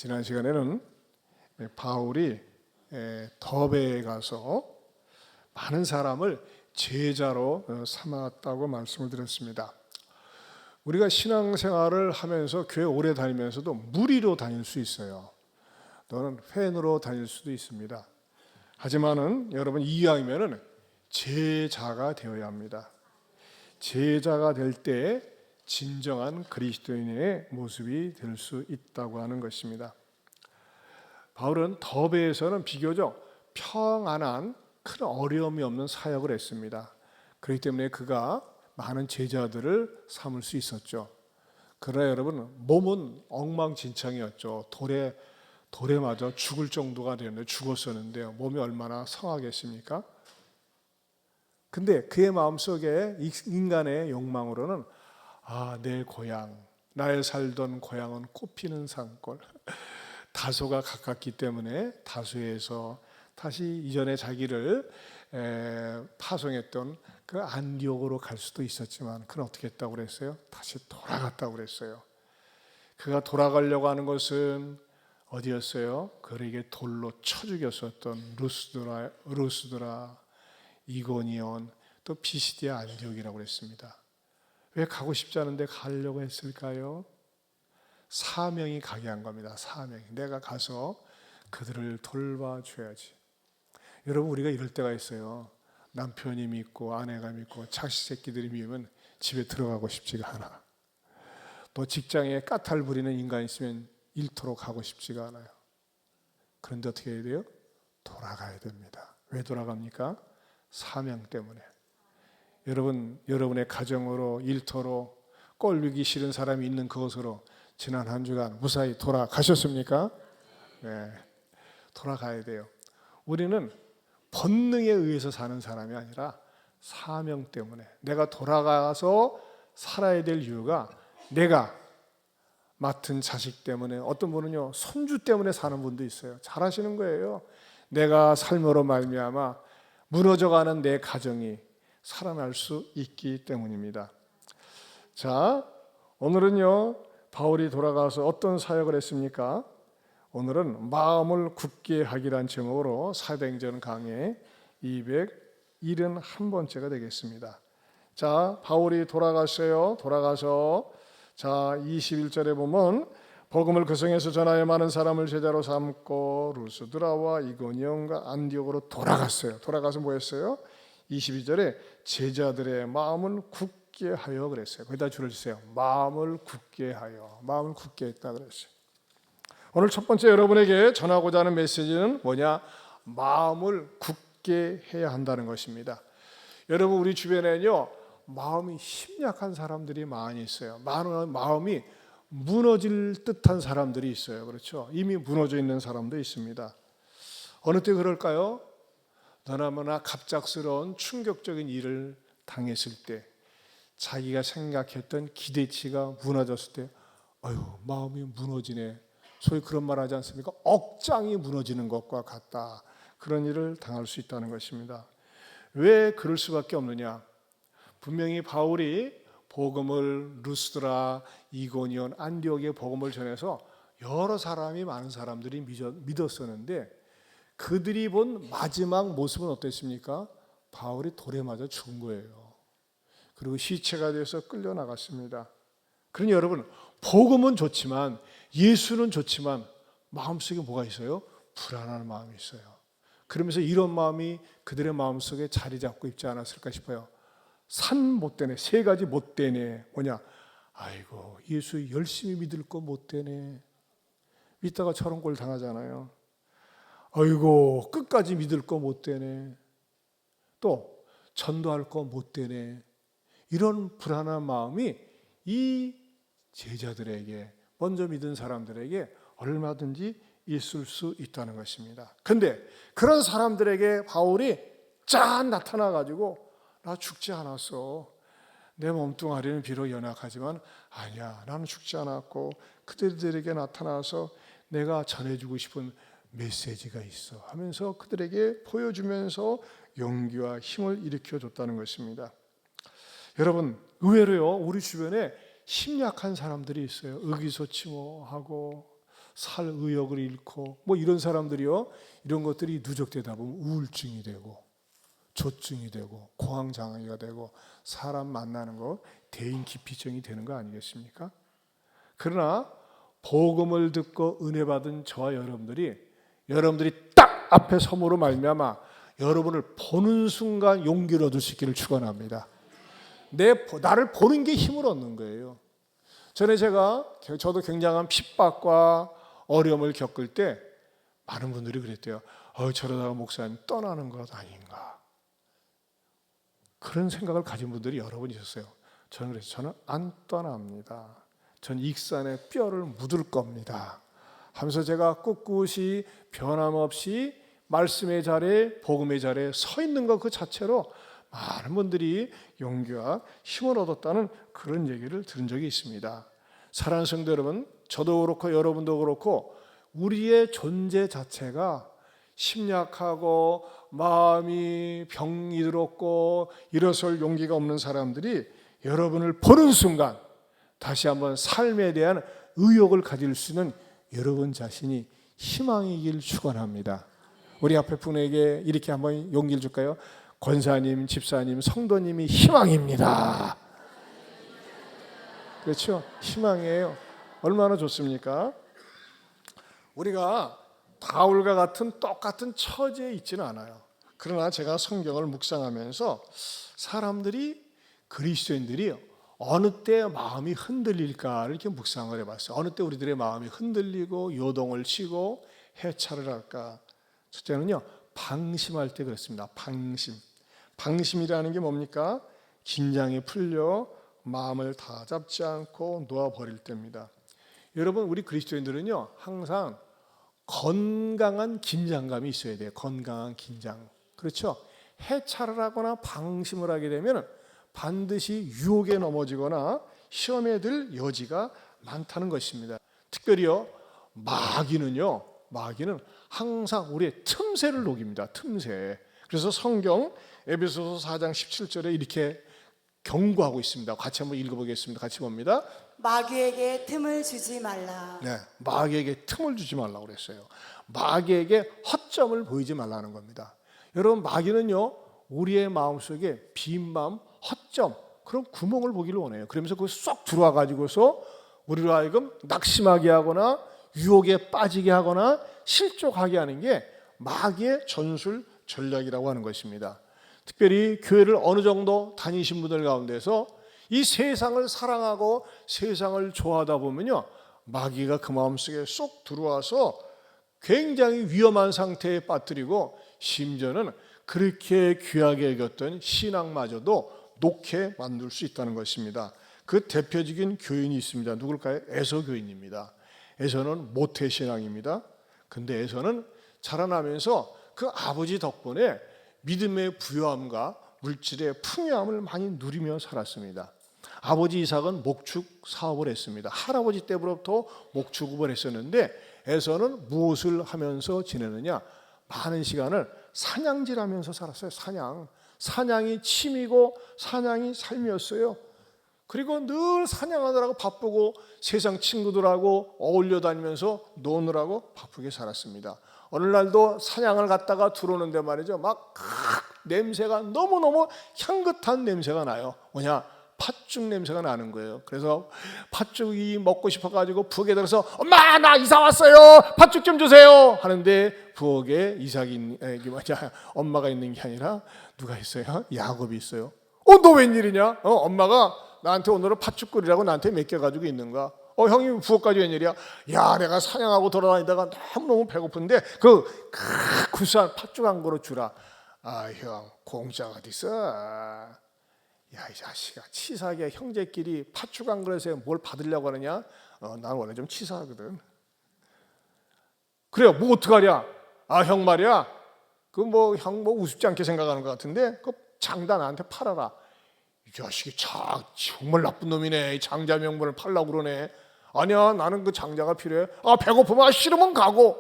지난 시간에는 바울이 더베에 가서 많은 사람을 제자로 삼았다고 말씀을 드렸습니다. 우리가 신앙생활을 하면서 교회 오래 다니면서도 무리로 다닐 수 있어요. 또는 팬으로 다닐 수도 있습니다. 하지만은 여러분 이왕이면은 제자가 되어야 합니다. 제자가 될 때 진정한 그리스도인의 모습이 될 수 있다고 하는 것입니다. 바울은 더베에서는 비교적 평안한 큰 어려움이 없는 사역을 했습니다. 그렇기 때문에 그가 많은 제자들을 삼을 수 있었죠. 그러나 여러분 몸은 엉망진창이었죠. 돌에 맞아 죽을 정도가 되었는데 죽었었는데요. 몸이 얼마나 성하겠습니까? 근데 그의 마음속에 인간의 욕망으로는 내 고향, 나의 살던 고향은 꽃피는 산골, 다소가 가깝기 때문에 다소에서 다시 이전에 자기를 파송했던 그 안디옥으로 갈 수도 있었지만 그는 어떻게 했다고 그랬어요? 다시 돌아갔다고 그랬어요. 그가 돌아가려고 하는 것은 어디였어요? 그에게 돌로 쳐 죽였었던 루스드라, 이고니온, 또 피시디아 안디옥이라고 그랬습니다. 왜 가고 싶지 않은데 가려고 했을까요? 사명이 가게 한 겁니다. 사명이. 내가 가서 그들을 돌봐줘야지. 여러분 우리가 이럴 때가 있어요. 남편이 믿고 아내가 믿고 자식 새끼들이 믿으면 집에 들어가고 싶지가 않아. 또 직장에 까탈 부리는 인간이 있으면 일터로 가고 싶지가 않아요. 그런데 어떻게 해야 돼요? 돌아가야 됩니다. 왜 돌아갑니까? 사명 때문에. 여러분의 가정으로 일터로 꼴보기 싫은 사람이 있는 그곳으로 지난 한 주간 무사히 돌아가셨습니까? 네, 돌아가야 돼요. 우리는 본능에 의해서 사는 사람이 아니라 사명 때문에 내가 돌아가서 살아야 될 이유가 내가 맡은 자식 때문에, 어떤 분은요 손주 때문에 사는 분도 있어요. 잘하시는 거예요. 내가 삶으로 말미암아 무너져가는 내 가정이 살아날 수 있기 때문입니다. 자, 오늘은요 바울이 돌아가서 어떤 사역을 했습니까? 오늘은 마음을 굳게 하기란 제목으로 사도행전 강의 271번째가 되겠습니다. 자, 바울이 돌아갔어요. 돌아가서 자 21절에 보면 복음을 그 성에서 전하여 많은 사람을 제자로 삼고 루스드라와 이고니온과 안디옥으로 돌아갔어요. 돌아가서 뭐 했어요? 22절에 제자들의 마음을 굳게 하여 그랬어요. 거기다 줄을 주세요. 마음을 굳게 하여. 마음을 굳게 했다 그랬어요. 오늘 첫 번째 여러분에게 전하고자 하는 메시지는 뭐냐? 마음을 굳게 해야 한다는 것입니다. 여러분 우리 주변에는요 마음이 심약한 사람들이 많이 있어요. 마음이 무너질 듯한 사람들이 있어요. 그렇죠? 이미 무너져 있는 사람도 있습니다. 어느 때 그럴까요? 너무나 갑작스러운 충격적인 일을 당했을 때, 자기가 생각했던 기대치가 무너졌을 때 마음이 무너지네. 소위 그런 말 하지 않습니까? 억장이 무너지는 것과 같다. 그런 일을 당할 수 있다는 것입니다. 왜 그럴 수밖에 없느냐? 분명히 바울이 복음을 루스드라, 이고니온, 안디옥의 복음을 전해서 여러 사람이, 많은 사람들이 믿었었는데 그들이 본 마지막 모습은 어땠습니까? 바울이 돌에 맞아 죽은 거예요. 그리고 시체가 돼서 끌려나갔습니다. 그러니 여러분 복음은 좋지만, 예수는 좋지만 마음속에 뭐가 있어요? 불안한 마음이 있어요. 그러면서 이런 마음이 그들의 마음속에 자리 잡고 있지 않았을까 싶어요. 산 못되네. 세 가지 못되네. 뭐냐? 아이고 예수 열심히 믿을 거 못되네. 믿다가 저런 꼴 당하잖아요. 아이고 끝까지 믿을 거 못되네. 또 전도할 거 못되네. 이런 불안한 마음이 이 제자들에게, 먼저 믿은 사람들에게 얼마든지 있을 수 있다는 것입니다. 근데 그런 사람들에게 바울이 짠 나타나가지고 나 죽지 않았어. 내 몸뚱아리는 비록 연약하지만 아니야, 나는 죽지 않았고 그들에게 나타나서 내가 전해주고 싶은 메시지가 있어 하면서 그들에게 보여주면서 용기와 힘을 일으켜줬다는 것입니다. 여러분 의외로요 우리 주변에 심약한 사람들이 있어요. 의기소침하고 살 의욕을 잃고 뭐 이런 사람들이요, 이런 것들이 누적되다 보면 우울증이 되고 조증이 되고 공황장애가 되고 사람 만나는 거 대인기피증이 되는 거 아니겠습니까? 그러나 복음을 듣고 은혜 받은 저와 여러분들이 딱 앞에 섬으로 말미암아 여러분을 보는 순간 용기를 얻을 수 있기를 축원합니다. 나를 보는 게 힘을 얻는 거예요. 전에 저도 굉장한 핍박과 어려움을 겪을 때 많은 분들이 그랬대요. 저러다가 목사님 떠나는 것 아닌가, 그런 생각을 가진 분들이 여러 분 있었어요. 저는 그래서 저는 안 떠납니다. 전 익산에 뼈를 묻을 겁니다 하면서 제가 꿋꿋이 변함없이 말씀의 자리에, 복음의 자리에 서 있는 것 그 자체로 많은 분들이 용기와 힘을 얻었다는 그런 얘기를 들은 적이 있습니다. 사랑하는 성도 여러분, 저도 그렇고 여러분도 그렇고 우리의 존재 자체가 심약하고 마음이 병이 들었고 일어설 용기가 없는 사람들이 여러분을 보는 순간 다시 한번 삶에 대한 의욕을 가질 수 있는 여러분 자신이 희망이길 축원합니다. 우리 앞에 분에게 이렇게 한번 용기를 줄까요? 권사님, 집사님, 성도님이 희망입니다. 그렇죠? 희망이에요. 얼마나 좋습니까? 우리가 바울과 같은 똑같은 처지에 있지는 않아요. 그러나 제가 성경을 묵상하면서 그리스도인들이 어느 때 마음이 흔들릴까를 이렇게 묵상을 해봤어요. 어느 때 우리들의 마음이 흔들리고 요동을 치고 해찰을 할까? 첫째는요, 방심할 때 그렇습니다. 방심이라는 게 뭡니까? 긴장이 풀려 마음을 다 잡지 않고 놓아버릴 때입니다. 여러분, 우리 그리스도인들은요, 항상 건강한 긴장감이 있어야 돼요. 건강한 긴장. 그렇죠? 해찰을 하거나 방심을 하게 되면 반드시 유혹에 넘어지거나 시험에 들 여지가 많다는 것입니다. 특별히요, 마귀는 항상 우리의 틈새를 녹입니다. 틈새. 그래서 성경 에베소서 4장 17절에 이렇게 경고하고 있습니다. 같이 한번 읽어보겠습니다. 같이 봅니다. 마귀에게 틈을 주지 말라. 네, 마귀에게 틈을 주지 말라고 그랬어요. 마귀에게 허점을 보이지 말라는 겁니다. 여러분, 마귀는요, 우리의 마음속에 빈 마음, 허점, 그런 구멍을 보기를 원해요. 그러면서 그걸 쏙 들어와 가지고서 우리로 하여금 낙심하게 하거나 유혹에 빠지게 하거나 실족하게 하는 게 마귀의 전술 전략이라고 하는 것입니다. 특별히 교회를 어느 정도 다니신 분들 가운데서 이 세상을 사랑하고 세상을 좋아하다 보면요, 마귀가 그 마음속에 쏙 들어와서 굉장히 위험한 상태에 빠뜨리고 심지어는 그렇게 귀하게 여겼던 신앙마저도 놓게 만들 수 있다는 것입니다. 그 대표적인 교인이 있습니다. 누굴까요? 에서 교인입니다. 에서는 모태신앙입니다. 근데 에서는 자라나면서 그 아버지 덕분에 믿음의 부요함과 물질의 풍요함을 많이 누리며 살았습니다. 아버지 이삭은 목축 사업을 했습니다. 할아버지 때부터 목축업을 했었는데 에서는 무엇을 하면서 지내느냐? 많은 시간을 사냥질하면서 살았어요. 사냥이 취미고 사냥이 삶이었어요. 그리고 늘 사냥하느라고 바쁘고 세상 친구들하고 어울려 다니면서 노느라고 바쁘게 살았습니다. 어느 날도 사냥을 갔다가 들어오는데 말이죠, 막 냄새가 너무너무 향긋한 냄새가 나요. 뭐냐? 팥죽 냄새가 나는 거예요. 그래서 팥죽이 먹고 싶어가지고 부엌에 들어서 엄마, 나 이사 왔어요, 팥죽 좀 주세요 하는데 부엌에 엄마가 있는 게 아니라 누가 있어요? 야곱이 있어요. 너 웬일이냐? 엄마가 나한테 오늘은 팥죽 끓이라고 나한테 맡겨가지고 있는 거야. 형이 부엌까지 웬일이야? 야, 내가 사냥하고 돌아다니다가 너무너무 배고픈데 그 구수한 팥죽 한 그릇 주라. 형, 공짜 어딨어? 야, 이 자식아, 치사하게 형제끼리 팥죽 한 그릇에 뭘 받으려고 하느냐? 난 원래 좀 치사하거든. 그래요, 뭐 어떡하랴? 형 말이야, 형 우습지 않게 생각하는 것 같은데 그 장다 나한테 팔아라. 이 자식이 정말 나쁜 놈이네. 장자 명분을 팔라고 그러네. 아니야, 나는 그 장자가 필요해. 배고프면 싫으면 가고.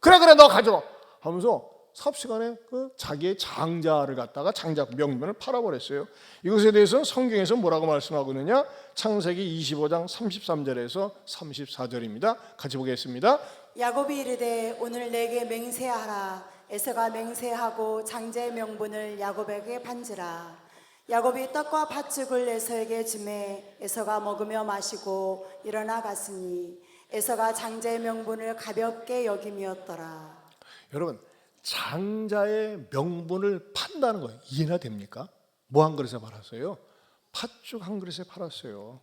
그래 너 가져 하면서 삽시간에 자기의 장자를 갖다가 장자 명분을 팔아버렸어요. 이것에 대해서 성경에서 뭐라고 말씀하고 있느냐? 창세기 25장 33절에서 34절입니다. 같이 보겠습니다. 야곱이 이르되 오늘 내게 맹세하라. 에서가 맹세하고 장자의 명분을 야곱에게 판지라. 야곱이 떡과 팥죽을 에서에게 주매 에서가 먹으며 마시고 일어나 갔으니 에서가 장자의 명분을 가볍게 여김이었더라. 여러분, 장자의 명분을 판다는 거예요. 이해나 됩니까? 뭐 한 그릇에 팔았어요? 팥죽 한 그릇에 팔았어요.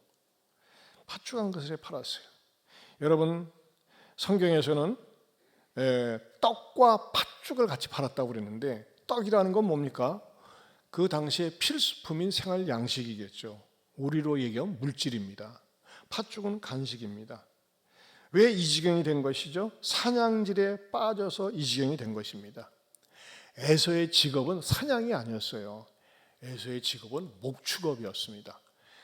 팥죽 한 그릇에 팔았어요. 여러분, 성경에서는 떡과 팥죽을 같이 팔았다고 그랬는데, 떡이라는 건 뭡니까? 그 당시에 필수품인 생활 양식이겠죠. 우리로 얘기하면 물질입니다. 팥죽은 간식입니다. 왜 이 지경이 된 것이죠? 사냥질에 빠져서 이 지경이 된 것입니다. 에서의 직업은 사냥이 아니었어요. 에서의 직업은 목축업이었습니다.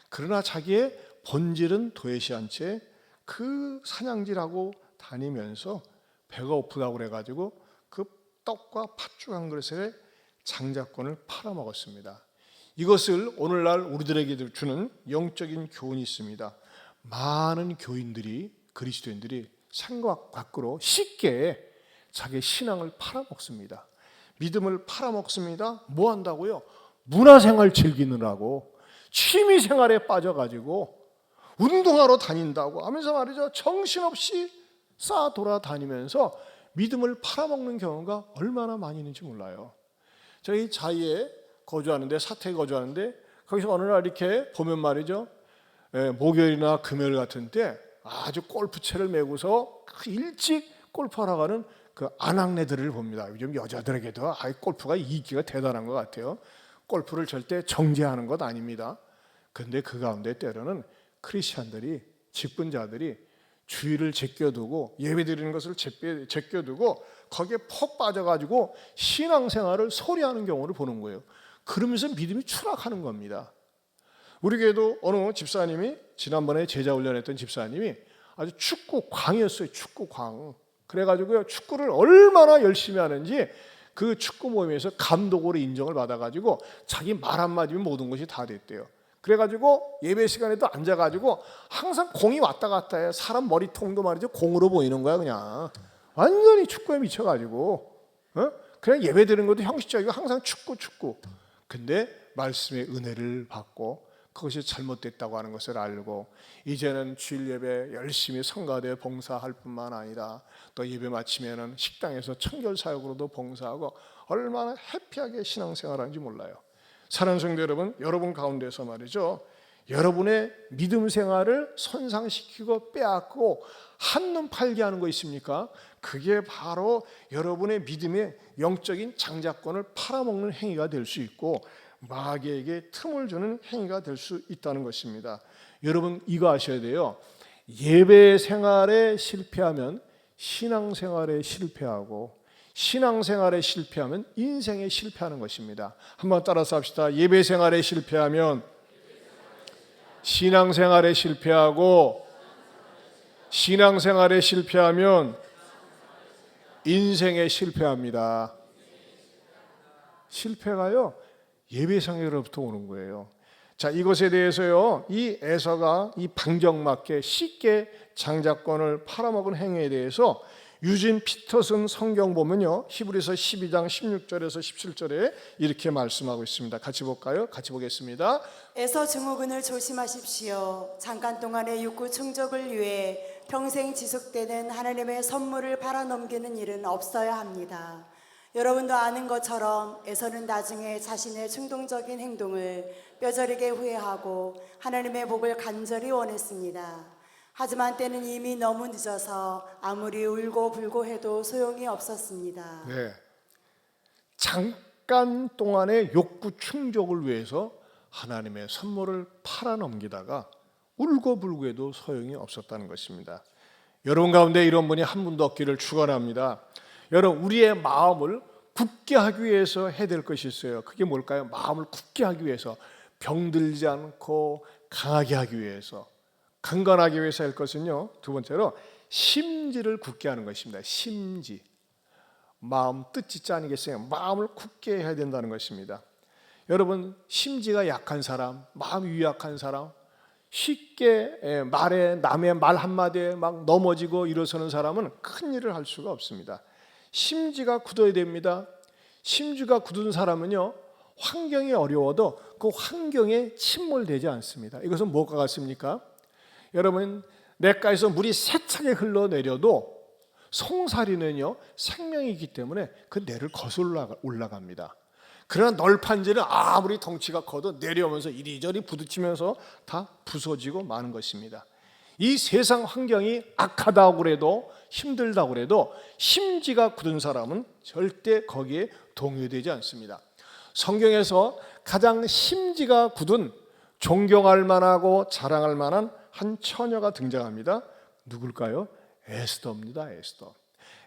그러나 자기의 본질은 도외시 한 채 그 사냥질하고 다니면서 배가 고프다고 그래가지고 그 떡과 팥죽 한 그릇에 장자권을 팔아먹었습니다. 이것을 오늘날 우리들에게 주는 영적인 교훈이 있습니다. 많은 교인들이, 그리스도인들이 생각 밖으로 쉽게 자기 신앙을 팔아먹습니다. 믿음을 팔아먹습니다. 뭐 한다고요? 문화생활 즐기느라고, 취미생활에 빠져가지고 운동하러 다닌다고 하면서 말이죠, 정신없이 싸 돌아다니면서 믿음을 팔아먹는 경우가 얼마나 많이 있는지 몰라요. 저희 자이에 거주하는데, 사택에 거주하는데, 거기서 어느 날 이렇게 보면 말이죠, 목요일이나 금요일 같은 때 아주 골프채를 메고서 일찍 골프하러 가는 그 아낙네들을 봅니다. 요즘 여자들에게도 골프가 인기가 대단한 것 같아요. 골프를 절대 정죄하는 것 아닙니다. 그런데 그 가운데 때로는 크리스찬들이, 직분자들이 주의를 제껴두고 예배드리는 것을 제껴두고 거기에 퍽 빠져가지고 신앙생활을 소리하는 경우를 보는 거예요. 그러면서 믿음이 추락하는 겁니다. 우리 교회도 어느 집사님이, 지난번에 제자 훈련했던 집사님이 아주 축구광이었어요. 축구광. 그래가지고요, 축구를 얼마나 열심히 하는지 그 축구 모임에서 감독으로 인정을 받아가지고 자기 말 한마디면 모든 것이 다 됐대요. 그래가지고 예배 시간에도 앉아가지고 항상 공이 왔다 갔다 해요. 사람 머리통도 말이죠, 공으로 보이는 거야. 그냥 완전히 축구에 미쳐가지고 그냥 예배 드리는 것도 형식적이고 항상 축구. 근데 말씀의 은혜를 받고 그것이 잘못됐다고 하는 것을 알고 이제는 주일 예배 열심히 성가대 봉사할 뿐만 아니라 또 예배 마치면은 식당에서 청결 사역으로도 봉사하고 얼마나 해피하게 신앙생활하는지 몰라요. 사랑하는 성도 여러분, 여러분 가운데서 말이죠, 여러분의 믿음 생활을 손상시키고 빼앗고 한눈 팔게 하는 거 있습니까? 그게 바로 여러분의 믿음의 영적인 장자권을 팔아먹는 행위가 될 수 있고 마귀에게 틈을 주는 행위가 될 수 있다는 것입니다. 여러분 이거 아셔야 돼요. 예배 생활에 실패하면 신앙생활에 실패하고, 신앙생활에 실패하면 인생에 실패하는 것입니다. 한번 따라서 합시다. 예배 생활에 실패하면 신앙생활에 실패하고, 신앙생활에 실패하면 인생에 실패합니다. 실패가요, 예배 생활로부터 오는 거예요. 자, 이것에 대해서요, 이 에서가 이 방정맞게 쉽게 장자권을 팔아먹은 행위에 대해서 유진 피터슨 성경 보면요, 히브리서 12장 16절에서 17절에 이렇게 말씀하고 있습니다. 같이 볼까요? 같이 보겠습니다. 에서 증후군을 조심하십시오. 잠깐 동안의 육구 충족을 위해 평생 지속되는 하나님의 선물을 팔아넘기는 일은 없어야 합니다. 여러분도 아는 것처럼 에서는 나중에 자신의 충동적인 행동을 뼈저리게 후회하고 하나님의 복을 간절히 원했습니다. 하지만 때는 이미 너무 늦어서 아무리 울고 불고 해도 소용이 없었습니다. 네, 잠깐 동안의 욕구 충족을 위해서 하나님의 선물을 팔아넘기다가 울고 불고 해도 소용이 없었다는 것입니다. 여러분 가운데 이런 분이 한 분도 없기를 축원합니다. 여러분, 우리의 마음을 굳게 하기 위해서 해야 될 것이 있어요. 그게 뭘까요? 마음을 굳게 하기 위해서, 병들지 않고 강하게 하기 위해서, 강건하기 위해서 할 것은요, 두 번째로 심지를 굳게 하는 것입니다. 심지. 마음 뜻짓지 아니겠어요? 마음을 굳게 해야 된다는 것입니다. 여러분, 심지가 약한 사람, 마음이 유약한 사람, 쉽게 말에 남의 말 한마디에 막 넘어지고 일어서는 사람은 큰 일을 할 수가 없습니다. 심지가 굳어야 됩니다. 심지가 굳은 사람은요, 환경이 어려워도 그 환경에 침몰되지 않습니다. 이것은 무엇과 같습니까? 여러분, 냇가에서 물이 세차게 흘러내려도 송사리는요, 생명이기 때문에 그 뇌를 거슬러 올라갑니다. 그러나 널판지는 아무리 덩치가 커도 내려오면서 이리저리 부딪히면서 다 부서지고 마는 것입니다. 이 세상 환경이 악하다고 해도 힘들다고 해도 심지가 굳은 사람은 절대 거기에 동요되지 않습니다. 성경에서 가장 심지가 굳은 존경할 만하고 자랑할 만한 한 처녀가 등장합니다. 누굴까요? 에스더입니다.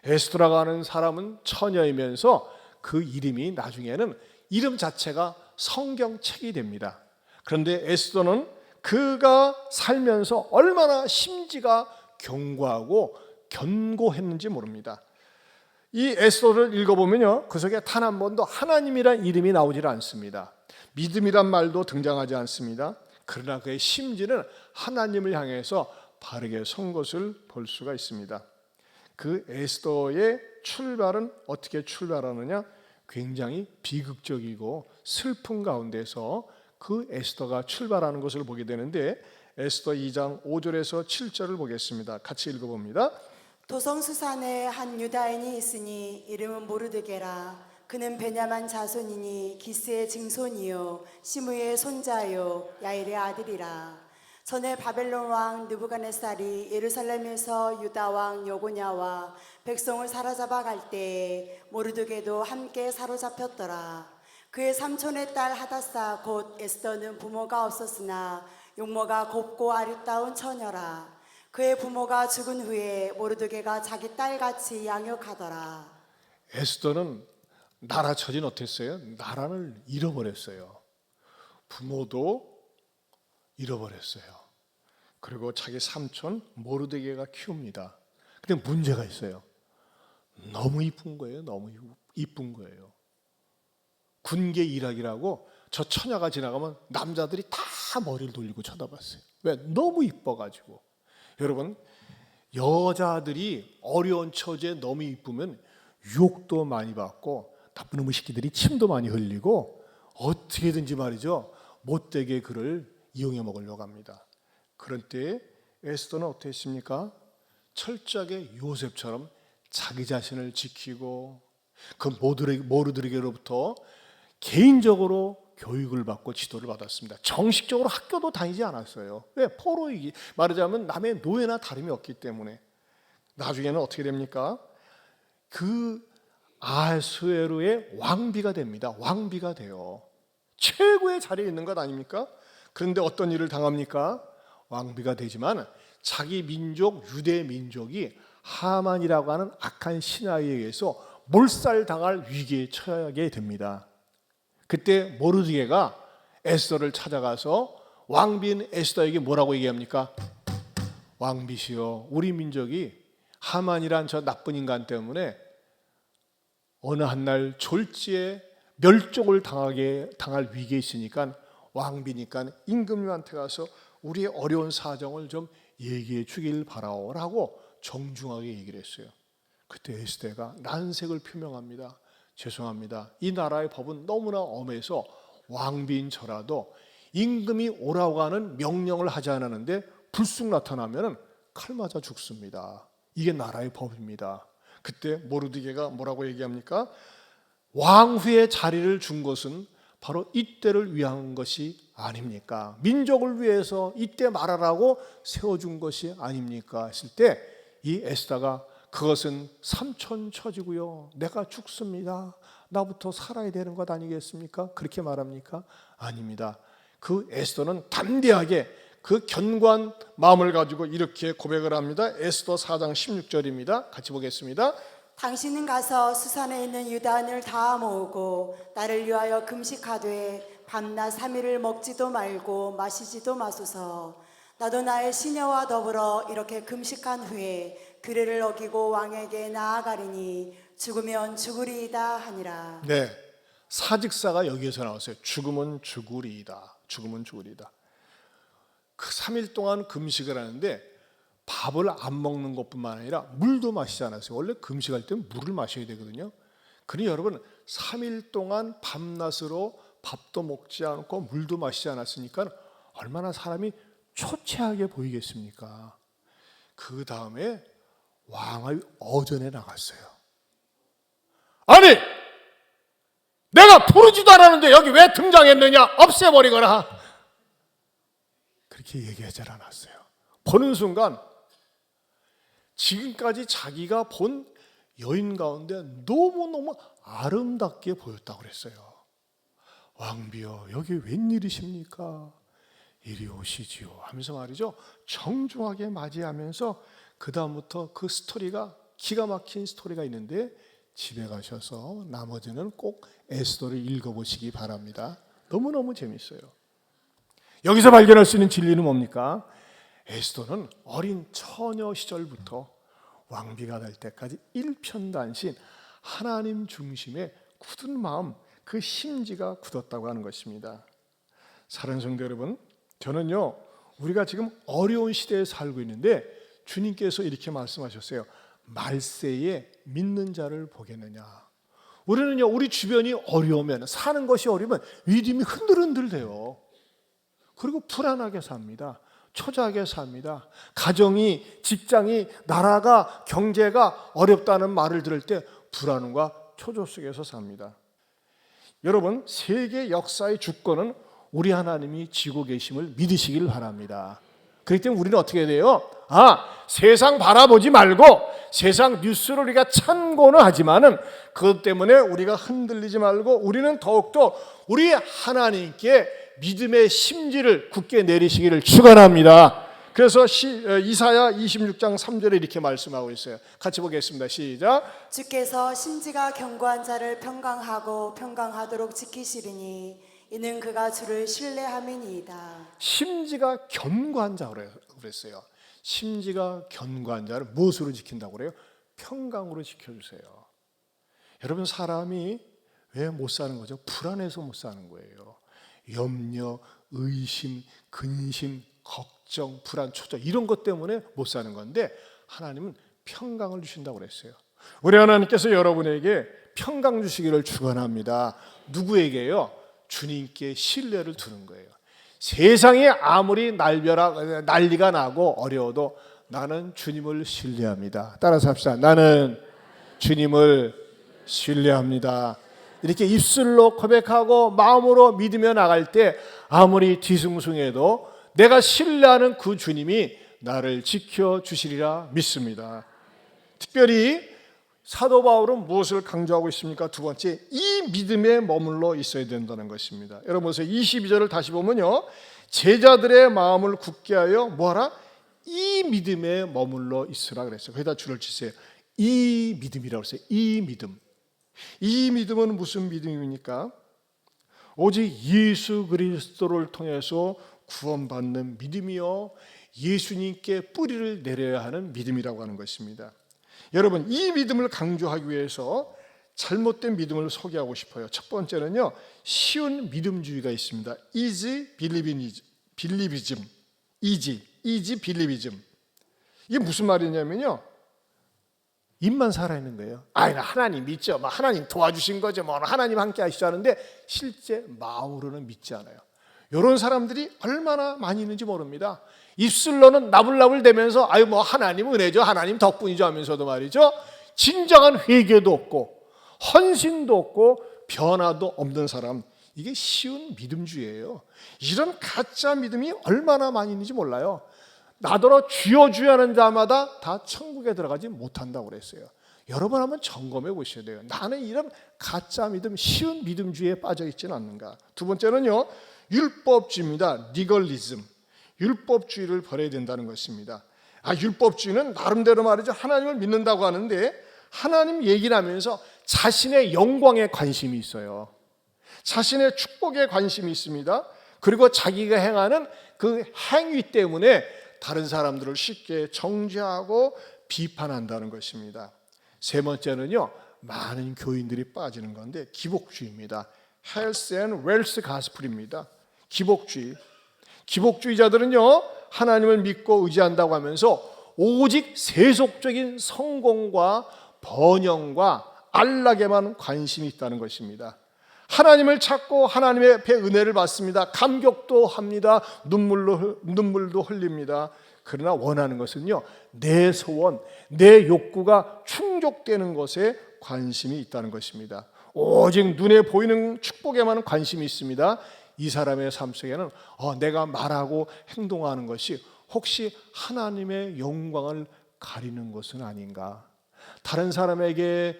에스더라고 하는 사람은 처녀이면서 그 이름이 나중에는 이름 자체가 성경책이 됩니다. 그런데 에스더는 그가 살면서 얼마나 심지가 견고하고 견고했는지 모릅니다. 이 에스더를 읽어보면요, 그 속에 단 한 번도 하나님이란 이름이 나오질 않습니다. 믿음이란 말도 등장하지 않습니다. 그러나 그의 심지는 하나님을 향해서 바르게 선 것을 볼 수가 있습니다. 그 에스더의 출발은 어떻게 출발하느냐? 굉장히 비극적이고 슬픈 가운데서 그 에스더가 출발하는 것을 보게 되는데, 에스더 2장 5절에서 7절을 보겠습니다. 같이 읽어봅니다. 도성수산에 한 유다인이 있으니 이름은 모르드게라. 그는 베냐민 자손이니 기스의 증손이요 시므의 손자요 야일의 아들이라. 전에 바벨론 왕 느부갓네살이 예루살렘에서 유다 왕 여고냐와 백성을 사로잡아 갈 때에 모르드게도 함께 사로잡혔더라. 그의 삼촌의 딸 하다사 곧 에스더는 부모가 없었으나 용모가 곱고 아름다운 처녀라. 그의 부모가 죽은 후에 모르드게가 자기 딸같이 양육하더라. 에스더는 나라 처지는 어땠어요? 나라를 잃어버렸어요. 부모도 잃어버렸어요. 그리고 자기 삼촌 모르드게가 키웁니다. 근데 문제가 있어요. 너무 이쁜 거예요. 너무 이쁜 거예요. 군계 일학이라고 저 처녀가 지나가면 남자들이 다 머리를 돌리고 쳐다봤어요. 왜? 너무 이뻐가지고. 여러분, 여자들이 어려운 처지에 너무 이쁘면 유혹도 많이 받고 나쁜 놈의 새끼들이 침도 많이 흘리고 어떻게든지 말이죠, 못되게 그를 이용해 먹으려고 합니다. 그럴 때 에스더는 어떻게 했습니까? 철저하게 요셉처럼 자기 자신을 지키고 그 모르드게로부터 개인적으로 교육을 받고 지도를 받았습니다. 정식적으로 학교도 다니지 않았어요. 왜? 포로이기 말하자면 남의 노예나 다름이 없기 때문에. 나중에는 어떻게 됩니까? 그 아수에로의 왕비가 됩니다. 왕비가 돼요. 최고의 자리에 있는 것 아닙니까? 그런데 어떤 일을 당합니까? 왕비가 되지만 자기 민족, 유대 민족이 하만이라고 하는 악한 신하에 의해서 몰살당할 위기에 처하게 됩니다. 그때 모르드게가 에스더를 찾아가서 왕비인 에스더에게 뭐라고 얘기합니까? 왕비시여, 우리 민족이 하만이란 저 나쁜 인간 때문에 어느 한날 졸지에 멸종을 당할 위기에 있으니까 왕비니까 임금님한테 가서 우리의 어려운 사정을 좀 얘기해 주길 바라오라고 정중하게 얘기를 했어요. 그때 에스더가 난색을 표명합니다. 죄송합니다. 이 나라의 법은 너무나 엄해서 왕비인 저라도 임금이 오라고 하는 명령을 하지 않았는데 불쑥 나타나면 칼 맞아 죽습니다. 이게 나라의 법입니다. 그때 모르드게가 뭐라고 얘기합니까? 왕후의 자리를 준 것은 바로 이때를 위한 것이 아닙니까? 민족을 위해서 이때 말하라고 세워준 것이 아닙니까? 했을 때 이 에스더가 그것은 삼촌 처지고요. 내가 죽습니다. 나부터 살아야 되는 것 아니겠습니까? 그렇게 말합니까? 아닙니다. 그 에스더는 담대하게 그 견고한 마음을 가지고 이렇게 고백을 합니다. 에스더 4장 16절입니다. 같이 보겠습니다. 당신은 가서 수산에 있는 유다인을 다 모으고 나를 위하여 금식하되 밤낮 3일을 먹지도 말고 마시지도 마소서. 나도 나의 시녀와 더불어 이렇게 금식한 후에 규례를 어기고 왕에게 나아가리니 죽으면 죽으리이다 하니라. 네, 사직사가 여기에서 나왔어요. 죽으면 죽으리이다. 죽으면 죽으리이다. 그 3일 동안 금식을 하는데 밥을 안 먹는 것뿐만 아니라 물도 마시지 않았어요. 원래 금식할 때는 물을 마셔야 되거든요. 그러니 여러분 3일 동안 밤낮으로 밥도 먹지 않고 물도 마시지 않았으니까 얼마나 사람이 초췌하게 보이겠습니까? 그 다음에 왕의 어전에 나갔어요. 아니, 내가 부르지도 않았는데 여기 왜 등장했느냐? 없애버리거라. 그렇게 얘기하지 않았어요. 보는 순간 지금까지 자기가 본 여인 가운데 너무너무 아름답게 보였다고 그랬어요. 왕비여, 여기 웬일이십니까? 이리 오시지요 하면서 말이죠, 정중하게 맞이하면서 그 다음부터 그 스토리가, 기가 막힌 스토리가 있는데 집에 가셔서 나머지는 꼭 에스더를 읽어보시기 바랍니다. 너무너무 재밌어요. 여기서 발견할 수 있는 진리는 뭡니까? 에스더는 어린 처녀 시절부터 왕비가 될 때까지 일편단심 하나님 중심의 굳은 마음, 그 심지가 굳었다고 하는 것입니다. 사랑하는 성도 여러분, 저는요, 우리가 지금 어려운 시대에 살고 있는데 주님께서 이렇게 말씀하셨어요. 말세에 믿는 자를 보겠느냐. 우리는요, 우리 주변이 어려우면, 사는 것이 어려우면 믿음이 흔들흔들돼요. 그리고 불안하게 삽니다. 초조하게 삽니다. 가정이, 직장이, 나라가, 경제가 어렵다는 말을 들을 때 불안과 초조 속에서 삽니다. 여러분, 세계 역사의 주권은 우리 하나님이 쥐고 계심을 믿으시길 바랍니다. 그렇기 때문에 우리는 어떻게 해야 돼요? 세상 바라보지 말고 세상 뉴스를 우리가 참고는 하지만은 그것 때문에 우리가 흔들리지 말고 우리는 더욱더 우리 하나님께 믿음의 심지를 굳게 내리시기를 축원합니다. 그래서 이사야 26장 3절에 이렇게 말씀하고 있어요. 같이 보겠습니다. 시작. 주께서 심지가 견고한 자를 평강하고 평강하도록 지키시리니 이는 그가 주를 신뢰함이니이다. 심지가 견고한 자라고 그랬어요. 심지가 견고한 자를 무엇으로 지킨다고 그래요? 평강으로 지켜주세요. 여러분, 사람이 왜 못 사는 거죠? 불안해서 못 사는 거예요. 염려, 의심, 근심, 걱정, 불안, 초조 이런 것 때문에 못 사는 건데 하나님은 평강을 주신다고 그랬어요. 우리 하나님께서 여러분에게 평강 주시기를 축원합니다. 누구에게요? 주님께 신뢰를 두는 거예요. 세상에 아무리 난리가 나고 어려워도 나는 주님을 신뢰합니다. 따라서 합시다. 나는 주님을 신뢰합니다. 이렇게 입술로 고백하고 마음으로 믿으며 나갈 때 아무리 뒤숭숭해도 내가 신뢰하는 그 주님이 나를 지켜주시리라 믿습니다. 특별히 사도 바울은 무엇을 강조하고 있습니까? 두 번째, 이 믿음에 머물러 있어야 된다는 것입니다. 여러분 보세요. 22절을 다시 보면요, 제자들의 마음을 굳게 하여 뭐하라? 이 믿음에 머물러 있으라 그랬어요. 거기다 줄을 치세요. 이 믿음이라고 했어요. 이 믿음. 이 믿음은 무슨 믿음입니까? 오직 예수 그리스도를 통해서 구원받는 믿음이요, 예수님께 뿌리를 내려야 하는 믿음이라고 하는 것입니다. 여러분, 이 믿음을 강조하기 위해서 잘못된 믿음을 소개하고 싶어요. 첫 번째는요, 쉬운 믿음주의가 있습니다. easy believism. easy believism. 이게 무슨 말이냐면요, 입만 살아있는 거예요. 나 하나님 믿죠. 하나님 도와주신 거죠. 하나님 함께 하시죠 하는데 실제 마음으로는 믿지 않아요. 이런 사람들이 얼마나 많이 있는지 모릅니다. 입술로는 나불나불 대면서 하나님 은혜죠, 하나님 덕분이죠 하면서도 말이죠, 진정한 회개도 없고 헌신도 없고 변화도 없는 사람, 이게 쉬운 믿음주의예요. 이런 가짜 믿음이 얼마나 많이 있는지 몰라요. 나더러 주여 주여 하는 자마다 다 천국에 들어가지 못한다고 그랬어요. 여러분 한번 점검해 보셔야 돼요. 나는 이런 가짜 믿음, 쉬운 믿음주의에 빠져 있지는 않는가. 두 번째는요, 율법주의입니다. 리걸리즘. 율법주의를 버려야 된다는 것입니다. 율법주의는 나름대로 말이죠, 하나님을 믿는다고 하는데 하나님 얘기를 하면서 자신의 영광에 관심이 있어요. 자신의 축복에 관심이 있습니다. 그리고 자기가 행하는 그 행위 때문에 다른 사람들을 쉽게 정죄하고 비판한다는 것입니다. 세 번째는요, 많은 교인들이 빠지는 건데 기복주의입니다. Health and Wealth Gospel입니다. 기복주의. 기복주의자들은요, 하나님을 믿고 의지한다고 하면서 오직 세속적인 성공과 번영과 안락에만 관심이 있다는 것입니다. 하나님을 찾고 하나님의 앞에 은혜를 받습니다. 감격도 합니다. 눈물도 흘립니다. 그러나 원하는 것은요, 내 소원, 내 욕구가 충족되는 것에 관심이 있다는 것입니다. 오직 눈에 보이는 축복에만 관심이 있습니다. 이 사람의 삶 속에는 내가 말하고 행동하는 것이 혹시 하나님의 영광을 가리는 것은 아닌가? 다른 사람에게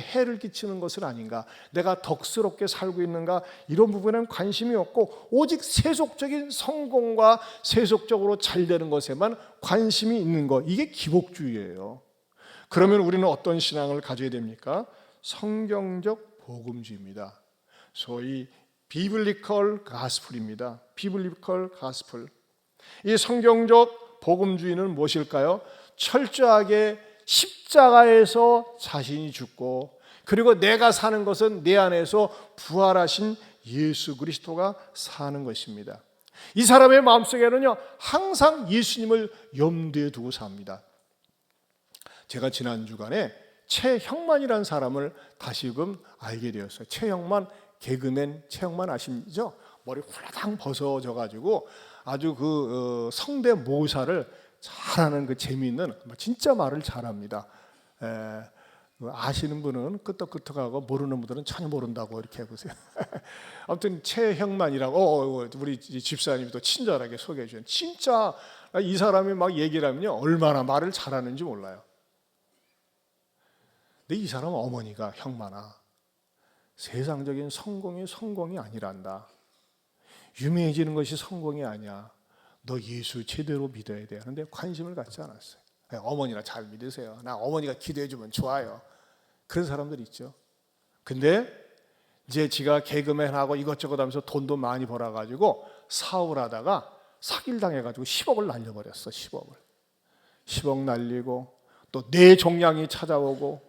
해를 끼치는 것은 아닌가? 내가 덕스럽게 살고 있는가? 이런 부분에는 관심이 없고 오직 세속적인 성공과 세속적으로 잘 되는 것에만 관심이 있는 것, 이게 기복주의예요. 그러면 우리는 어떤 신앙을 가져야 됩니까? 성경적 복음주의입니다. 소위 비블리컬 가스플입니다. 비블리컬 가스플. 이 성경적 복음주의는 무엇일까요? 철저하게 십자가에서 자신이 죽고, 그리고 내가 사는 것은 내 안에서 부활하신 예수 그리스도가 사는 것입니다. 이 사람의 마음속에는요, 항상 예수님을 염두에 두고 삽니다. 제가 지난 주간에 최형만이라는 사람을 다시금 알게 되었어요. 최형만, 개그맨 최형만 아시죠? 머리 훌라당 벗어져 가지고 아주 성대모사를 잘하는 그 재미있는, 진짜 말을 잘합니다. 아시는 분은 끄떡끄떡하고 모르는 분들은 전혀 모른다고 이렇게 해보세요. 아무튼 최형만이라고 우리 집사님이 또 친절하게 소개해 주신, 진짜 이 사람이 막 얘기를 하면요, 얼마나 말을 잘하는지 몰라요. 근데 이 사람 어머니가, 형만아, 세상적인 성공이 아니란다. 유명해지는 것이 성공이 아니야. 너 예수 제대로 믿어야 돼. 하는데 관심을 갖지 않았어요. 어머니나 잘 믿으세요. 나 어머니가 기도해 주면 좋아요. 그런 사람들 있죠. 근데 이제 지가 개그맨하고 이것저것 하면서 돈도 많이 벌어가지고 사업을 하다가 사기를 당해가지고 10억을 날려버렸어. 10억 날리고, 또 뇌종양이 찾아오고,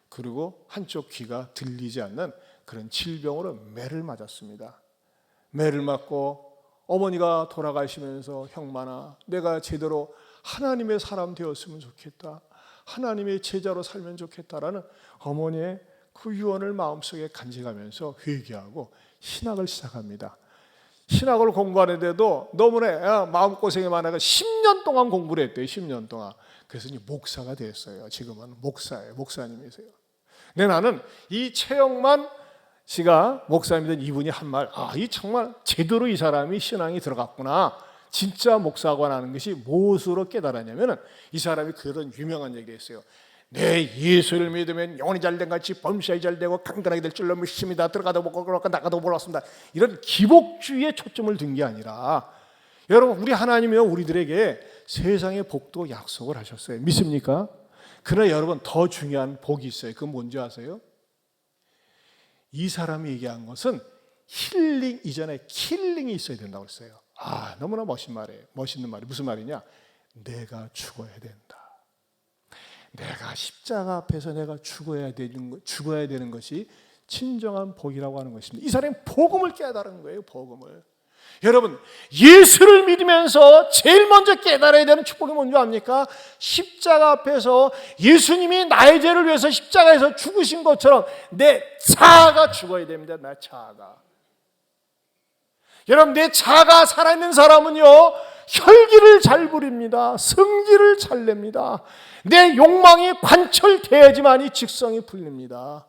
그리고 한쪽 귀가 들리지 않는 그런 질병으로 매를 맞았습니다. 매를 맞고 어머니가 돌아가시면서, 형만아, 내가 제대로 하나님의 사람 되었으면 좋겠다, 하나님의 제자로 살면 좋겠다라는 어머니의 그 유언을 마음속에 간직하면서 회개하고 신학을 시작합니다. 신학을 공부하는데도 너무나 마음고생이 많아서 10년 동안 공부를 했대요. 10년 동안. 그래서 이제 목사가 됐어요. 지금은 목사예요. 목사님이세요. 근데 나는 이 최영만 씨가 목사님이던 이분이 한 말, 이 정말 제대로 이 사람이 신앙이 들어갔구나, 진짜 목사가 하는 것이 무엇으로 깨달았냐면, 이 사람이 그런 유명한 얘기를 했어요. 내 예수를 믿으면 영혼이 잘된 같이 범사이 잘되고 강건하게 될 줄로 믿습니다. 들어가도 못 가고 나가도 못 왔습니다. 이런 기복주의에 초점을 둔 게 아니라, 여러분, 우리 하나님이요, 우리들에게 세상의 복도 약속을 하셨어요. 믿습니까? 그러나 여러분, 더 중요한 복이 있어요. 그건 뭔지 아세요? 이 사람이 얘기한 것은 힐링 이전에 킬링이 있어야 된다고 했어요. 너무나 멋있는 말이에요. 무슨 말이냐? 내가 죽어야 된다. 내가 십자가 앞에서 내가 죽어야 되는 것이 진정한 복이라고 하는 것입니다. 이 사람이 복음을 깨달은 거예요. 복음을. 여러분, 예수를 믿으면서 제일 먼저 깨달아야 되는 축복이 뭔지 압니까? 십자가 앞에서 예수님이 나의 죄를 위해서 십자가에서 죽으신 것처럼 내 자아가 죽어야 됩니다. 내 자아가. 여러분, 내 자아가 살아있는 사람은요, 혈기를 잘 부립니다. 성질을 잘 냅니다. 내 욕망이 관철돼야지만이 직성이 풀립니다.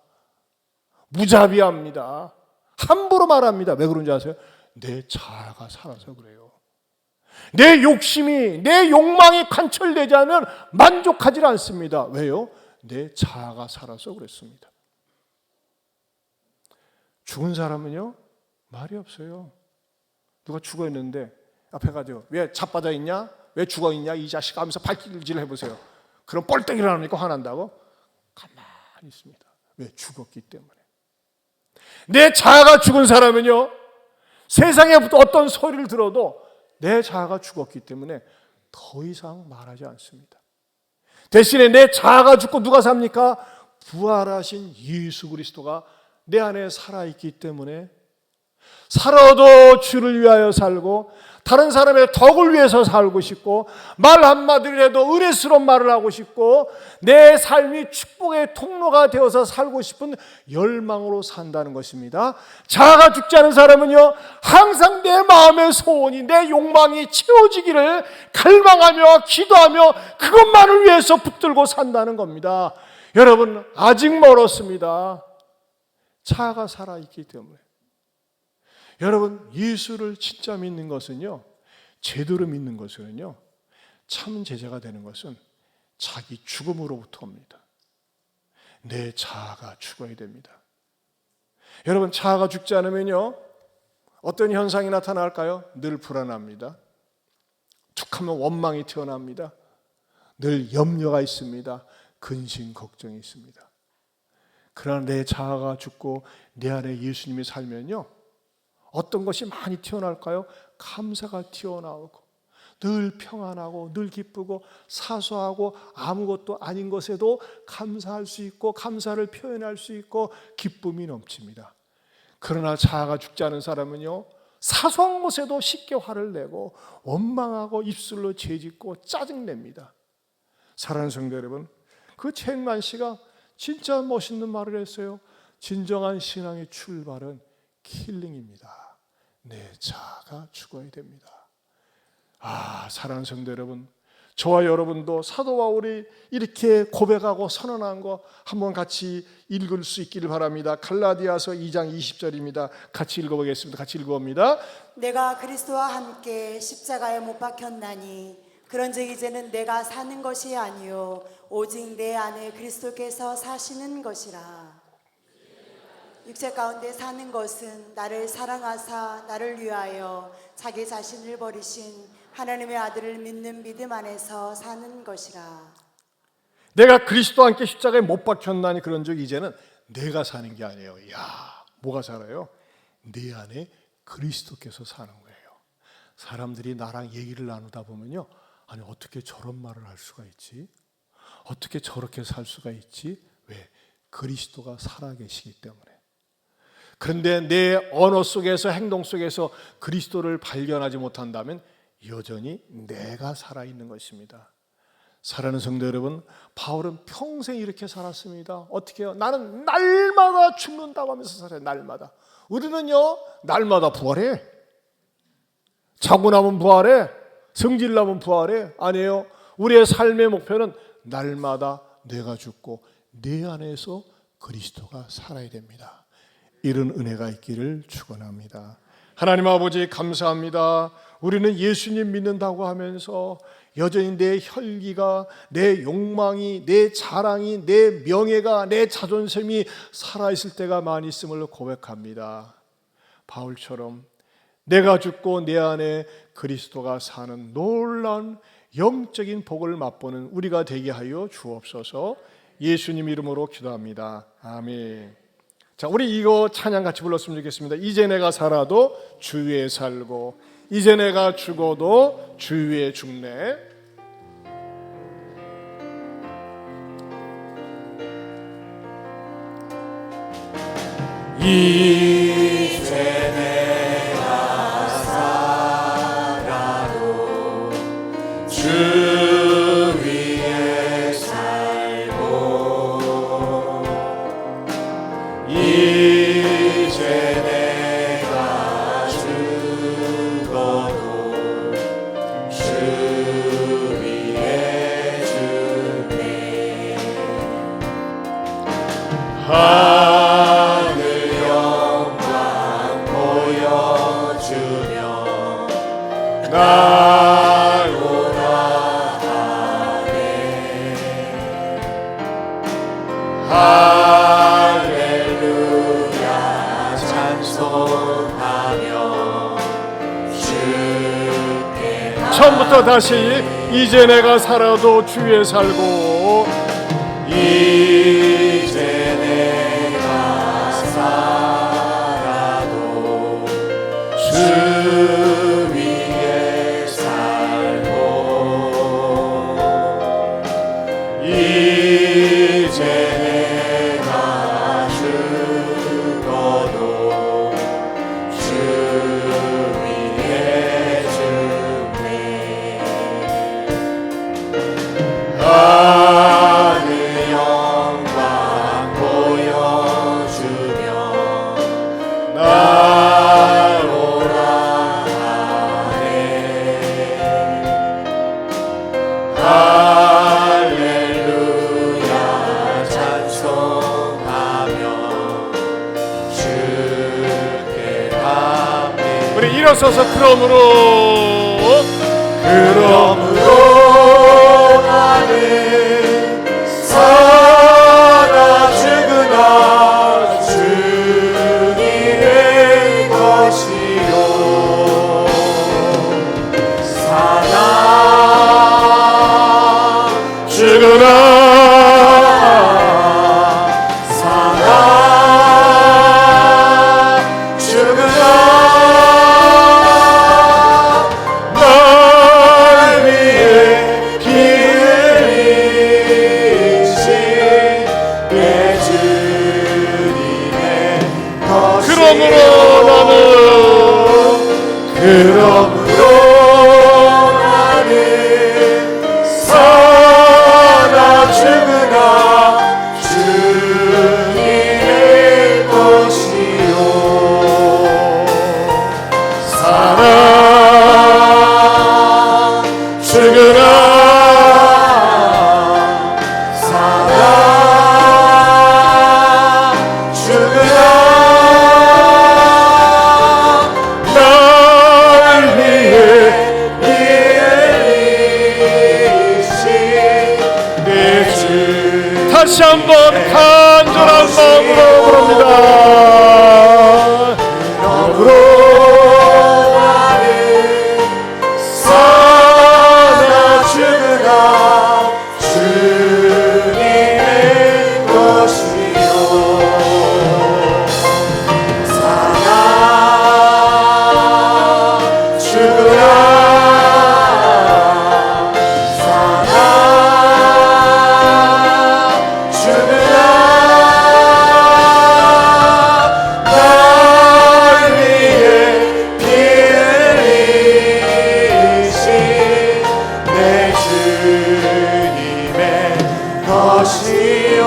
무자비합니다. 함부로 말합니다. 왜 그런지 아세요? 내 자아가 살아서 그래요. 내 욕심이, 내 욕망이 관철되지 않으면 만족하지 않습니다. 왜요? 내 자아가 살아서 그랬습니다. 죽은 사람은요, 말이 없어요. 누가 죽어 있는데 앞에 가죠. 왜 자빠져 있냐? 왜 죽어 있냐? 이 자식 하면서 발길질 해보세요. 그럼 뻘떡 일어나니까 화난다고? 가만히 있습니다. 왜? 죽었기 때문에. 내 자아가 죽은 사람은요, 세상에 어떤 소리를 들어도 내 자아가 죽었기 때문에 더 이상 말하지 않습니다. 대신에 내 자아가 죽고 누가 삽니까? 부활하신 예수 그리스도가 내 안에 살아있기 때문에 살아도 주를 위하여 살고 다른 사람의 덕을 위해서 살고 싶고 말 한마디라도 은혜스러운 말을 하고 싶고 내 삶이 축복의 통로가 되어서 살고 싶은 열망으로 산다는 것입니다. 자아가 죽지 않은 사람은요, 항상 내 마음의 소원이, 내 욕망이 채워지기를 갈망하며 기도하며 그것만을 위해서 붙들고 산다는 겁니다. 여러분, 아직 멀었습니다. 자아가 살아있기 때문에. 여러분, 예수를 진짜 믿는 것은요, 제대로 믿는 것은요, 참 제자가 되는 것은 자기 죽음으로부터 옵니다. 내 자아가 죽어야 됩니다. 여러분, 자아가 죽지 않으면요, 어떤 현상이 나타날까요? 늘 불안합니다. 툭하면 원망이 튀어납니다. 늘 염려가 있습니다. 근심, 걱정이 있습니다. 그러나 내 자아가 죽고 내 안에 예수님이 살면요, 어떤 것이 많이 튀어나올까요? 감사가 튀어나오고 늘 평안하고 늘 기쁘고 사소하고 아무것도 아닌 것에도 감사할 수 있고 감사를 표현할 수 있고 기쁨이 넘칩니다. 그러나 자아가 죽지 않은 사람은요, 사소한 것에도 쉽게 화를 내고 원망하고 입술로 죄짓고 짜증냅니다. 사랑하는 성도 여러분, 그 책만 씨가 진짜 멋있는 말을 했어요. 진정한 신앙의 출발은 킬링입니다. 내 자아가 죽어야 됩니다. 사랑하는 성도 여러분, 저와 여러분도 사도 바울이 이렇게 고백하고 선언한 거 한번 같이 읽을 수 있기를 바랍니다. 갈라디아서 2장 20절입니다. 같이 읽어보겠습니다. 같이 읽어봅니다. 내가 그리스도와 함께 십자가에 못 박혔나니 그런즉 이제는 내가 사는 것이 아니요 오직 내 안에 그리스도께서 사시는 것이라. 육체 가운데 사는 것은 나를 사랑하사 나를 위하여 자기 자신을 버리신 하나님의 아들을 믿는 믿음 안에서 사는 것이라. 내가 그리스도와 함께 십자가에 못 박혔나니 그런즉 이제는 내가 사는 게 아니에요. 뭐가 살아요? 내 안에 그리스도께서 사는 거예요. 사람들이 나랑 얘기를 나누다 보면요, 아니 어떻게 저런 말을 할 수가 있지? 어떻게 저렇게 살 수가 있지? 왜? 그리스도가 살아계시기 때문에. 그런데 내 언어 속에서 행동 속에서 그리스도를 발견하지 못한다면 여전히 내가 살아있는 것입니다. 사랑하는 성도 여러분, 바울은 평생 이렇게 살았습니다. 어떻게 해요? 나는 날마다 죽는다고 하면서 살아요. 날마다. 우리는요, 날마다 부활해. 자고 나면 부활해. 성질 나면 부활해. 아니에요. 우리의 삶의 목표는 날마다 내가 죽고 내 안에서 그리스도가 살아야 됩니다. 이런 은혜가 있기를 축원합니다. 하나님 아버지 감사합니다. 우리는 예수님 믿는다고 하면서 여전히 내 혈기가, 내 욕망이, 내 자랑이, 내 명예가, 내 자존심이 살아있을 때가 많이 있음을 고백합니다. 바울처럼 내가 죽고 내 안에 그리스도가 사는 놀라운 영적인 복을 맛보는 우리가 되게 하여 주옵소서. 예수님 이름으로 기도합니다. 아멘. 자, 우리 이거 찬양 같이 불렀으면 좋겠습니다. 이제 내가 살아도 주 위에 살고 이제 내가 죽어도 주 위에 죽네. 이제 내가 살아도 주 위에 살고 이제 내가 죽어도 주 위에 죽네. 하늘 영광 보여주며 날오라 하네. 할렐루야 찬송하며 주께. 처음부터 다시 이제 내가 살아도 주 위에 살고 이제 내가 살아도 주 위에 살고 이제 내가 죽어도 주 위에 주네. 하늘 영광 보여주며 날 오라 하네. 할렐루야 찬송하며 주께 합니다. 우리 일어서서 그러므로 나는 살아 죽으나 주님의 것이요 살아 죽으나 살아 죽으나 널 위해 피 흘리신 내 주님의 것이요 그러므로 나는 살아 죽으나 주님의 것이요 살아 죽으나 살아 죽으나 날 위해 피 흘리신 내 주. 다시 한번 간절한 마음으로 부릅니다. 그러므로 나는 살아 죽으나 주님의 것이요 살아 죽으나 살아 죽으나 날 위해 피 흘리신 내 주님의 것이요.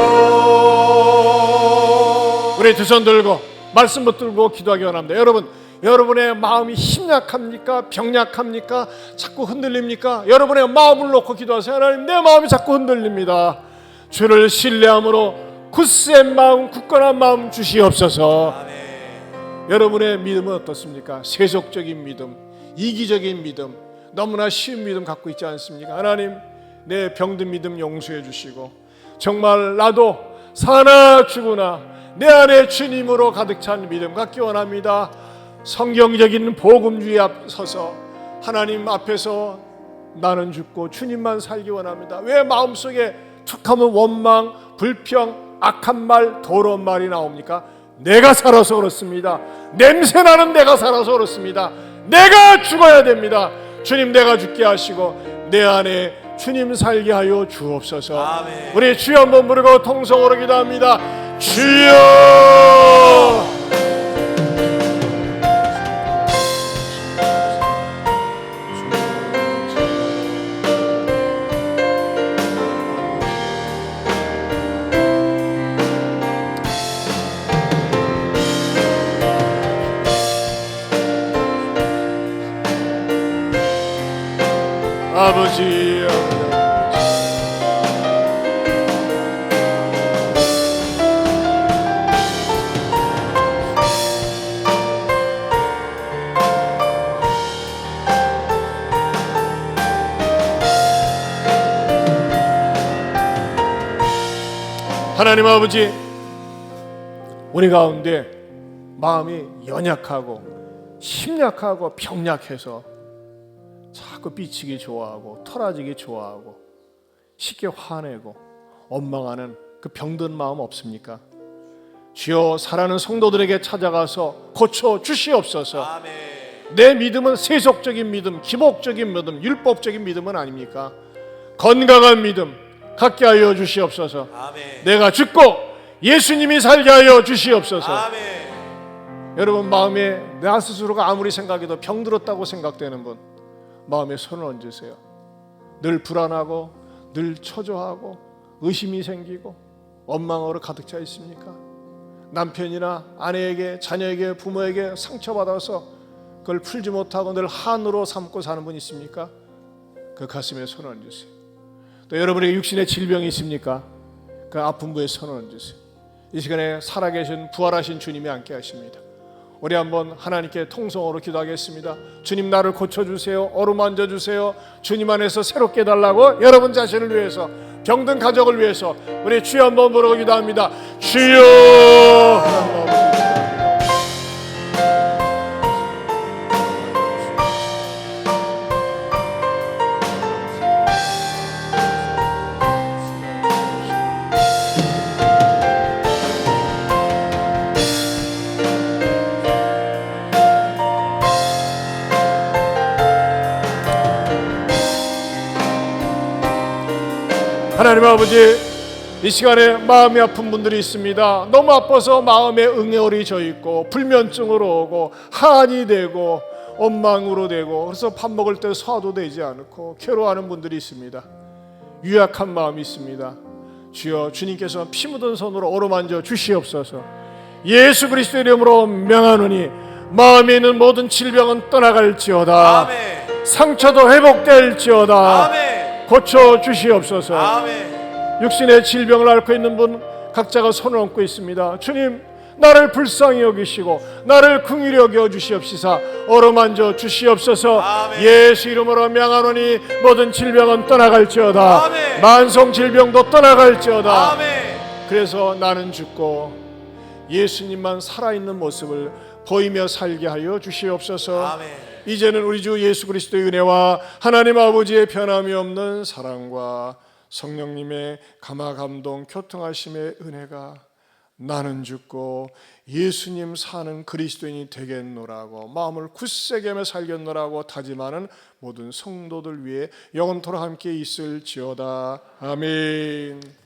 우리 두 손 들고 말씀 붙들고 기도하기 원합니다. 여러분의 마음이 힘약합니까? 병약합니까? 자꾸 흔들립니까? 여러분의 마음을 놓고 기도하세요. 하나님, 내 마음이 자꾸 흔들립니다. 주를 신뢰함으로 굳센 마음, 굳건한 마음 주시옵소서. 여러분의 믿음은 어떻습니까? 세속적인 믿음, 이기적인 믿음, 너무나 쉬운 믿음 갖고 있지 않습니까? 하나님, 내 병든 믿음 용서해 주시고 정말 나도 사나 죽으나 내 안에 주님으로 가득 찬 믿음 갖기 원합니다. 성경적인 복음주의 앞서서 하나님 앞에서 나는 죽고 주님만 살기 원합니다. 왜 마음속에 툭하면 원망, 불평, 악한 말, 더러운 말이 나옵니까? 내가 살아서 그렇습니다. 냄새나는 내가 살아서 그렇습니다. 내가 죽어야 됩니다. 주님, 내가 죽게 하시고 내 안에 주님 살게 하여 주옵소서. 아멘. 우리 주여 한번 부르고 통성으로 기도합니다. 주여! 아버지, 하나님 아버지, 우리 가운데 마음이 연약하고 심약하고 병약해서 자꾸 삐치기 좋아하고 토라지기 좋아하고 쉽게 화내고 원망하는 그 병든 마음 없습니까? 주여, 사랑하는 성도들에게 찾아가서 고쳐 주시옵소서. 아멘. 내 믿음은 세속적인 믿음, 기복적인 믿음, 율법적인 믿음은 아닙니까? 건강한 믿음, 갖게 하여 주시옵소서. 아멘. 내가 죽고 예수님이 살게 하여 주시옵소서. 아멘. 여러분 마음에 나 스스로가 아무리 생각해도 병들었다고 생각되는 분 마음에 손을 얹으세요. 늘 불안하고 늘 초조하고 의심이 생기고 원망으로 가득 차 있습니까? 남편이나 아내에게 자녀에게 부모에게 상처받아서 그걸 풀지 못하고 늘 한으로 삼고 사는 분 있습니까? 그 가슴에 손을 얹으세요. 또 여러분에게 육신의 질병이 있습니까? 그 아픈 분에 손을 얹으세요. 이 시간에 살아계신 부활하신 주님이 함께 하십니다. 우리 한번 하나님께 통성으로 기도하겠습니다. 주님 나를 고쳐주세요. 어루만져 주세요. 주님 안에서 새롭게 해달라고 여러분 자신을 위해서 병든 가족을 위해서 우리 주여 한번 부르고 기도합니다. 주여. 하나님 아버지, 이 시간에 마음이 아픈 분들이 있습니다. 너무 아파서 마음에 응애월이 져 있고 불면증으로 오고 한이 되고 원망으로 되고 그래서 밥 먹을 때 소화도 되지 않고 괴로워하는 분들이 있습니다. 유약한 마음이 있습니다. 주여, 주님께서 피 묻은 손으로 어루만져 주시옵소서. 예수 그리스도의 이름으로 명하노니 마음에 있는 모든 질병은 떠나갈지어다. 아멘. 상처도 회복될지어다. 아멘. 고쳐 주시옵소서. 아멘. 육신의 질병을 앓고 있는 분 각자가 손을 얹고 있습니다. 주님, 나를 불쌍히 여기시고 나를 긍휼히 여겨 주시옵시사 어루만져 주시옵소서. 아멘. 예수 이름으로 명하노니 모든 질병은 떠나갈지어다. 아멘. 만성 질병도 떠나갈지어다. 아멘. 그래서 나는 죽고 예수님만 살아있는 모습을 보이며 살게 하여 주시옵소서. 아멘. 이제는 우리 주 예수 그리스도의 은혜와 하나님 아버지의 변함이 없는 사랑과 성령님의 감화 감동 교통하심의 은혜가 나는 죽고 예수님 사는 그리스도인이 되겠노라고 마음을 굳세게 하며 살겠노라고 다짐하는 모든 성도들 위해 영원토록 함께 있을지어다. 아멘.